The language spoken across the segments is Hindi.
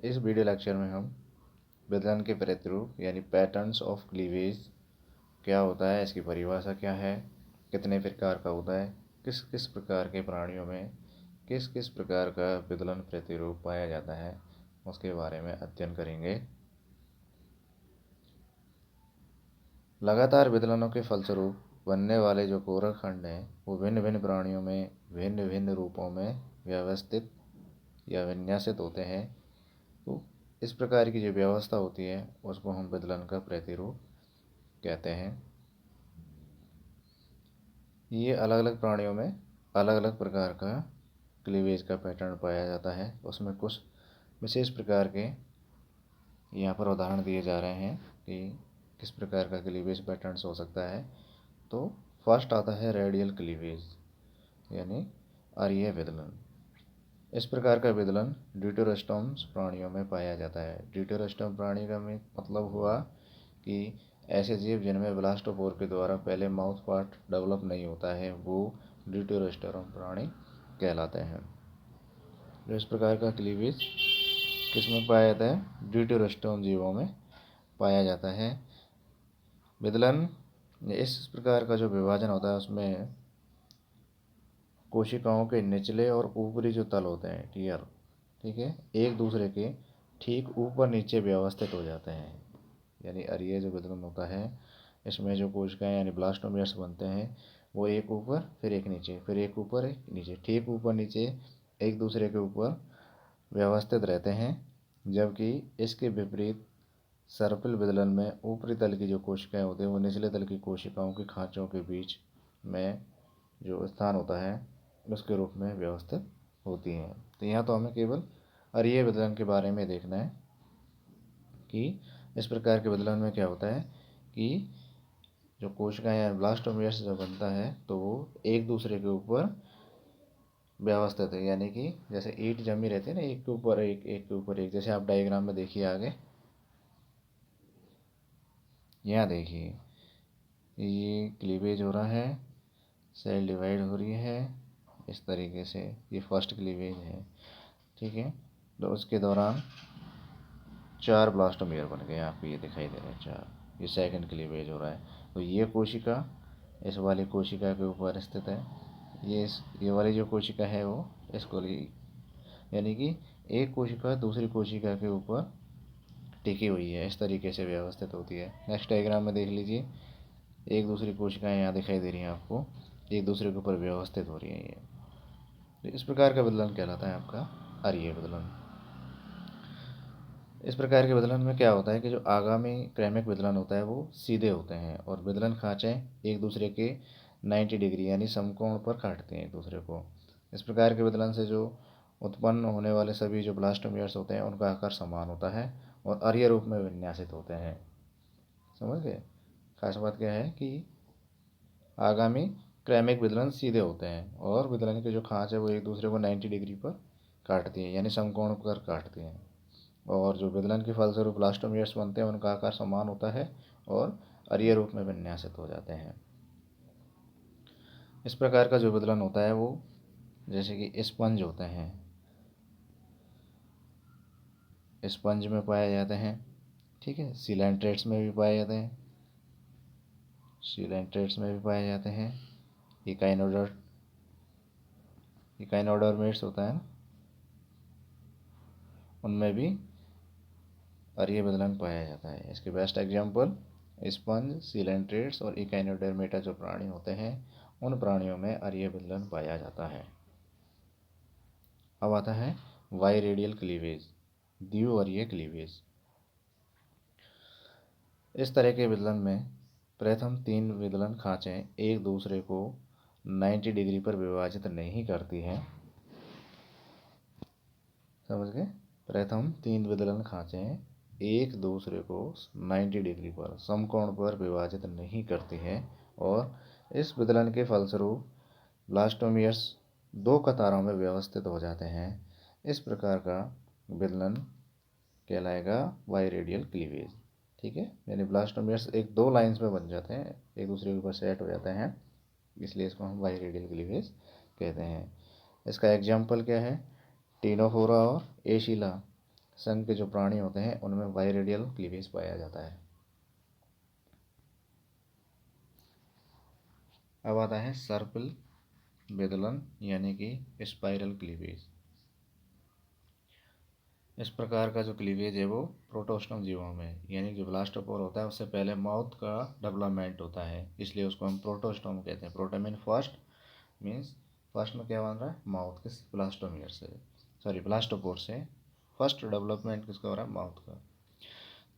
इस वीडियो लेक्चर में हम विदलन के प्रतिरूप यानी पैटर्न्स ऑफ क्लीवेज क्या होता है, इसकी परिभाषा क्या है, कितने प्रकार का होता है, किस किस प्रकार के प्राणियों में किस किस प्रकार का विदलन प्रतिरूप पाया जाता है, उसके बारे में अध्ययन करेंगे। लगातार विदलनों के फलस्वरूप बनने वाले जो कोरक खंड हैं वो भिन्न भिन्न प्राणियों में भिन्न भिन्न रूपों में व्यवस्थित या विन्यासित होते हैं। तो इस प्रकार की जो व्यवस्था होती है उसको हम विदलन का प्रतिरूप कहते हैं। ये अलग अलग प्राणियों में अलग अलग प्रकार का क्लीवेज का पैटर्न पाया जाता है। उसमें कुछ विशेष प्रकार के यहाँ पर उदाहरण दिए जा रहे हैं कि किस प्रकार का क्लीवेज पैटर्न्स हो सकता है। तो फर्स्ट आता है रेडियल क्लीवेज यानी अरीय विदलन। इस प्रकार का विदलन ड्यूटेरोस्टोम्स प्राणियों में पाया जाता है। ड्यूटेरोस्टोम प्राणी का मतलब हुआ कि ऐसे जीव जिनमें ब्लास्टोपोर के द्वारा पहले माउथ पार्ट डेवलप नहीं होता है वो ड्यूटेरोस्टोम प्राणी कहलाते हैं। जो इस प्रकार का क्लीवेज किसमें पाया जाता है? ड्यूटेरोस्टोम जीवों में पाया जाता है। विदलन इस प्रकार का जो विभाजन होता है उसमें कोशिकाओं के निचले और ऊपरी जो तल होते हैं टीयर, ठीक है, एक दूसरे के ठीक ऊपर नीचे व्यवस्थित हो जाते हैं। यानी अरीय जो विदलन होता है इसमें जो कोशिकाएं यानी ब्लास्टोमियर्स बनते हैं वो एक ऊपर फिर एक नीचे फिर एक ऊपर एक नीचे ठीक ऊपर नीचे एक दूसरे के ऊपर व्यवस्थित रहते हैं। जबकि इसके विपरीत सर्पिल विदलन में ऊपरी तल की जो कोशिकाएं होती हैं वो निचले तल की कोशिकाओं के खांचों के बीच में जो स्थान होता है उसके रूप में व्यवस्थित होती हैं। तो यहाँ तो हमें केवल अरीय विदलन के बारे में देखना है कि इस प्रकार के विदलन में क्या होता है कि जो कोशिकाएं या ब्लास्टोमियर्स जो बनता है तो वो एक दूसरे के ऊपर व्यवस्थित है। यानी कि जैसे ईंट जमी रहती है ना, एक के ऊपर एक एक के ऊपर एक, जैसे आप डायग्राम में देखिए आगे, यहाँ देखिए ये क्लीवेज हो रहा है, सेल डिवाइड हो रही है इस तरीके से, ये फर्स्ट क्लीवेज है, ठीक है। तो उसके दौरान 4 ब्लास्टोमियर बन गए, आपको ये दिखाई दे रहे हैं 4, ये सेकंड क्लीवेज हो रहा है। तो ये कोशिका इस वाली कोशिका के ऊपर स्थित है, ये वाली जो कोशिका है वो इसको यानी कि एक कोशिका दूसरी कोशिका के ऊपर टिकी हुई है, इस तरीके से व्यवस्थित होती है। नेक्स्ट डायग्राम में देख लीजिए, एक दूसरी कोशिकाएं यहाँ दिखाई दे रही हैं आपको, एक दूसरे के ऊपर व्यवस्थित हो रही है ये। तो इस प्रकार का विदलन कहलाता है आपका अरीय विदलन। इस प्रकार के विदलन में क्या होता है कि जो आगामी क्रैमिक विदलन होता है वो सीधे होते हैं और विदलन खांचे एक दूसरे के 90 डिग्री यानी समकोण पर काटते हैं एक दूसरे को। इस प्रकार के विदलन से जो उत्पन्न होने वाले सभी जो ब्लास्टोमियर्स होते हैं उनका आकार समान होता है और अरीय रूप में विन्यासित होते हैं। समझ गए? खास बात क्या है कि आगामी क्रैमिक विदलन सीधे होते हैं और विदलन के जो खांच है वो एक दूसरे को 90 डिग्री पर काटती है यानी समकोण पर काटती हैं। और जो विदलन के फलस्वरूप ब्लास्टोमियर्स बनते हैं उनका आकार समान होता है और अरीय रूप में विन्यासित हो जाते हैं। इस प्रकार का जो विदलन होता है वो जैसे कि स्पंज होते हैं, स्पंज में पाए जाते हैं, ठीक है। सिलेंट्रेट्स में भी पाए जाते हैं, सिलेंट्रेट्स में भी पाए जाते हैं। इकाइनोडर्मेट्स होता है ना, उनमें भी अरीय विदलन पाया जाता है। इसके बेस्ट एग्जाम्पल स्पंज, सिलेंट्रेट्स और इकाइनोडर्मेटा जो प्राणी होते हैं उन प्राणियों में अरीय विदलन पाया जाता है। अब आता है वाई रेडियल क्लीवेज, द्विअरीय क्लीवेज। इस तरह के विदलन में प्रथम 3 विदलन खांचें एक दूसरे को 90 डिग्री पर विभाजित नहीं करती हैं। समझ गए? प्रथम 3 विदलन खांचें एक दूसरे को 90 डिग्री पर समकोण पर विभाजित नहीं करती हैं और इस विदलन के फलस्वरूप ब्लास्टोमियर्स 2 कतारों में व्यवस्थित हो जाते हैं। इस प्रकार का विदलन कहलाएगा वाई रेडियल क्लीवेज, ठीक है। यानी ब्लास्टोमियर्स 2 लाइंस में बन जाते हैं, एक दूसरे के ऊपर सेट हो जाते हैं, इसलिए इसको हम वाई रेडियल क्लीवेज कहते हैं। इसका एग्जाम्पल क्या है? टीनोफोरा और एशिला संघ के जो प्राणी होते हैं उनमें बाइरेडियल क्लीवेज पाया जाता है। अब आता है सर्पिल विदलन यानी कि स्पाइरल क्लीवेज। इस प्रकार का जो क्लीवेज है वो प्रोटोस्टोम जीवों में, यानी जो ब्लास्टोपोर होता है उससे पहले माउथ का डेवलपमेंट होता है, इसलिए उसको हम प्रोटोस्टोम कहते हैं। Proto mean first, means first में क्या बन रहा है, माउथ, किस, ब्लास्टोमियर से, सॉरी ब्लास्टोपोर से फर्स्ट डेवलपमेंट किसका हो रहा है, माउथ का,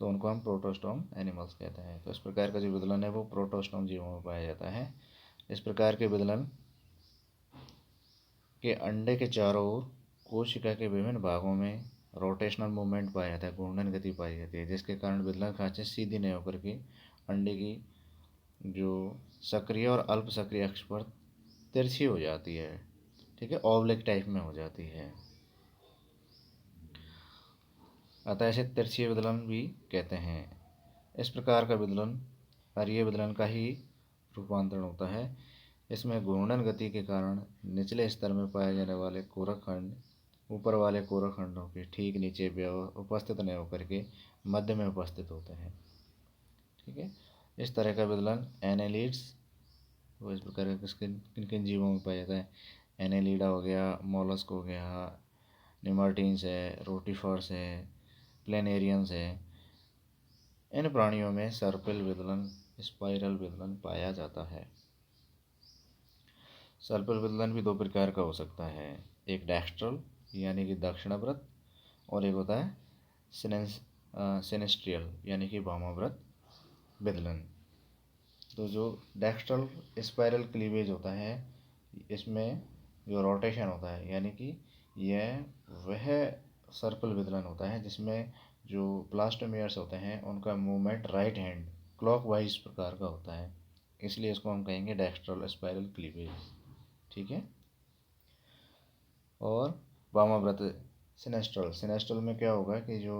तो उनको हम प्रोटोस्टोम एनिमल्स कहते हैं। तो इस प्रकार का जो विदलन है वो प्रोटोस्टोम जीवों में पाया जाता है। इस प्रकार के विदलन के अंडे के चारों ओर कोशिका के विभिन्न भागों में रोटेशनल मूवमेंट पाया जाता है, घूर्णन गति पाई जाती है, जिसके कारण विदलन खांचे सीधी नहीं होकर के अंडे की जो सक्रिय और अल्प सक्रिय अक्ष पर तिरछी हो जाती है, ठीक है, ऑब्लिक टाइप में हो जाती है, अतः इसे तिरछी विदलन भी कहते हैं। इस प्रकार का विदलन अरीय विदलन का ही रूपांतरण होता है। इसमें घूर्णन गति के कारण निचले स्तर में पाए जाने वाले कोरक खंड ऊपर वाले कोरक खंडों के ठीक नीचे उपस्थित नहीं होकर के मध्य में उपस्थित होते हैं, ठीक है। इस तरह का विदलन एनेलिड्स, वो इस प्रकार के किन किन जीवों में पाया जाता है, एनेलिडा हो गया, मोलस्क हो गया, निमार्टीन्स है, रोटीफर्स है, प्लेनेरियंस है, इन प्राणियों में सर्पिल विदलन, स्पाइरल विदलन पाया जाता है। सर्पिल विदलन भी दो प्रकार का हो सकता है, एक डेक्स्ट्रल यानी कि दक्षिणाव्रत, और एक होता है सिनेस्ट्रियल यानी कि वामाव्रत विदलन। तो जो डेक्स्ट्रल स्पाइरल क्लीवेज होता है, इसमें जो रोटेशन होता है, यानी कि यह वह सर्पिल विदलन होता है जिसमें जो ब्लास्टोमियर्स होते हैं उनका मूवमेंट राइट हैंड क्लॉकवाइज प्रकार का होता है, इसलिए इसको हम कहेंगे डेक्स्ट्रल स्पाइरल क्लीवेज, ठीक है। और वामाव्रत सिनेस्ट्रल, सिनेस्ट्रल में क्या होगा कि जो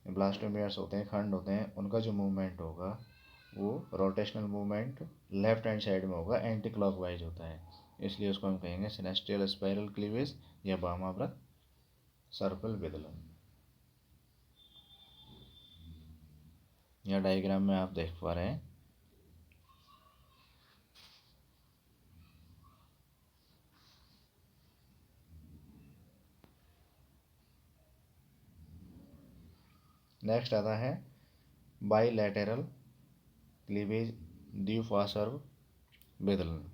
ब्लास्टोमियर्स होते हैं, खंड होते हैं, उनका जो मूवमेंट होगा वो rotational movement left hand side में होगा, एंटी क्लॉकवाइज होता है, इसलिए उसको हम कहेंगे सिनेस्ट्रियल स्पाइरल क्लीवेज या वामाव्रत सर्पिल विदलन। यह डायग्राम में आप देख पा रहे हैं। नेक्स्ट आता है बाइलैटरल क्लीवेज द्विपार्श्व विदलन।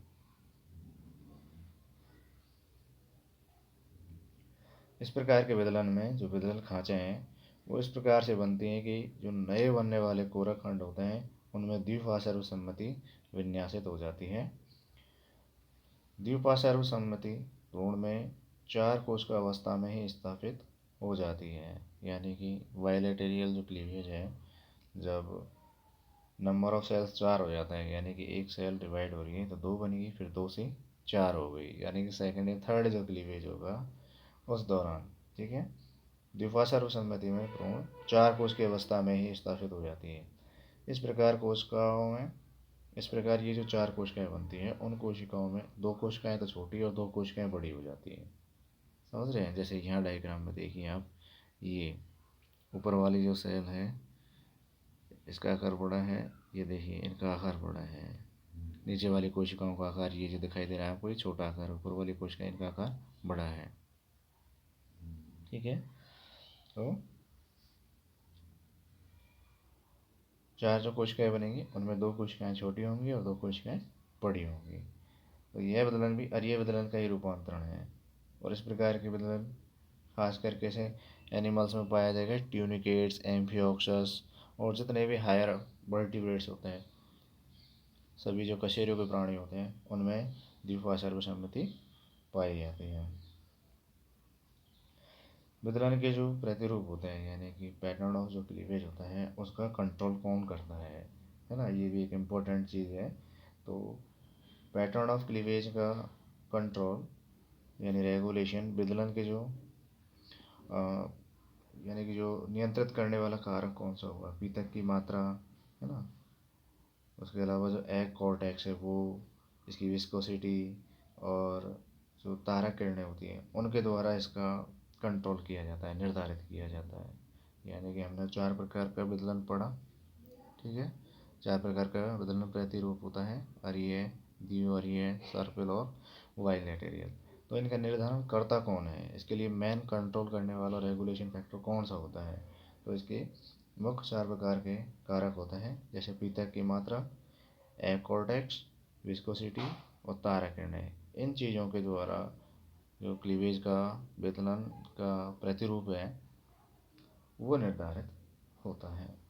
इस प्रकार के विदलन में जो विदलन खांचे हैं वो इस प्रकार से बनती हैं कि जो नए बनने वाले कोरक खंड होते हैं उनमें द्विपार्श्व सम्मति विन्यासित हो जाती है। द्विपार्श्व सम्मति भ्रूण में 4 कोशिका अवस्था में ही स्थापित हो जाती है, यानी कि बाइलैटरल जो क्लीवेज है, जब नंबर ऑफ सेल्स 4 हो जाता है, यानी कि एक सेल डिवाइड हो रही है तो 2 बनेगी, फिर 2 से 4 हो गई, यानी कि सेकंड या थर्ड जो क्लीवेज होगा उस दौरान, ठीक है, द्विपार्श्व सम्मति में भ्रूण 4 कोश की अवस्था में ही स्थापित हो जाती है। इस प्रकार कोशिकाओं में, इस प्रकार ये जो 4 कोशिकाएं बनती हैं उन कोशिकाओं में 2 कोशिकाएं तो छोटी और 2 कोशिकाएं बड़ी हो जाती हैं, समझ रहे हैं। जैसे यहाँ डायग्राम में देखिए आप, ये ऊपर वाली जो सेल है इसका आकार बड़ा है, ये देखिए इनका आकार बड़ा है, नीचे वाली कोशिकाओं का आकार ये जो दिखाई दे रहा है आपको ये छोटा आकार, ऊपर वाली कोशिका इनका आकार बड़ा है, ठीक है। तो 4 जो कोशिकाएं बनेंगी उनमें 2 कोशिकाएं छोटी होंगी और 2 कोशिकाएं बड़ी होंगी। तो यह विदलन भी अरीय विदलन का ही रूपांतरण है। और इस प्रकार के विदलन खास करके से एनिमल्स में पाया जाएगा, ट्यूनिकेट्स, एम्फियोक्सस और जितने भी हायर वर्टिब्रेट्स होते हैं, सभी जो कशेरुकी के प्राणी होते हैं उनमें द्विपार्श्व सम्मति पाई जाती है। विदलन के जो प्रतिरूप होते हैं, यानी कि पैटर्न ऑफ जो क्लीवेज होता है उसका कंट्रोल कौन करता है ना, ये भी एक इम्पोर्टेंट चीज़ है। तो पैटर्न ऑफ क्लीवेज का कंट्रोल यानी रेगुलेशन विदलन के जो यानी कि जो नियंत्रित करने वाला कारक कौन सा होगा, पीतक की मात्रा, है ना, उसके अलावा जो एग कॉर्टेक्स है वो, इसकी विस्कोसिटी, और जो तारक किरणें होती हैं उनके द्वारा इसका कंट्रोल किया जाता है, निर्धारित किया जाता है। यानी कि हमने 4 प्रकार का विदलन पढ़ा। ठीक है, 4 प्रकार का विदलन प्रतिरूप होता है, अरीय, द्विअरीय, सर्पिल और बाइलेटेरियल। तो इनका निर्धारण करता कौन है, इसके लिए मेन कंट्रोल करने वाला रेगुलेशन फैक्टर कौन सा होता है। तो इसके मुख्य 4 प्रकार के कारक होते हैं, जैसे पीतक की मात्रा, एकोर्टेक्स, विस्कोसिटी और तारा किरणें। इन चीज़ों के द्वारा जो क्लीवेज का विदलन का प्रतिरूप है वो निर्धारित होता है।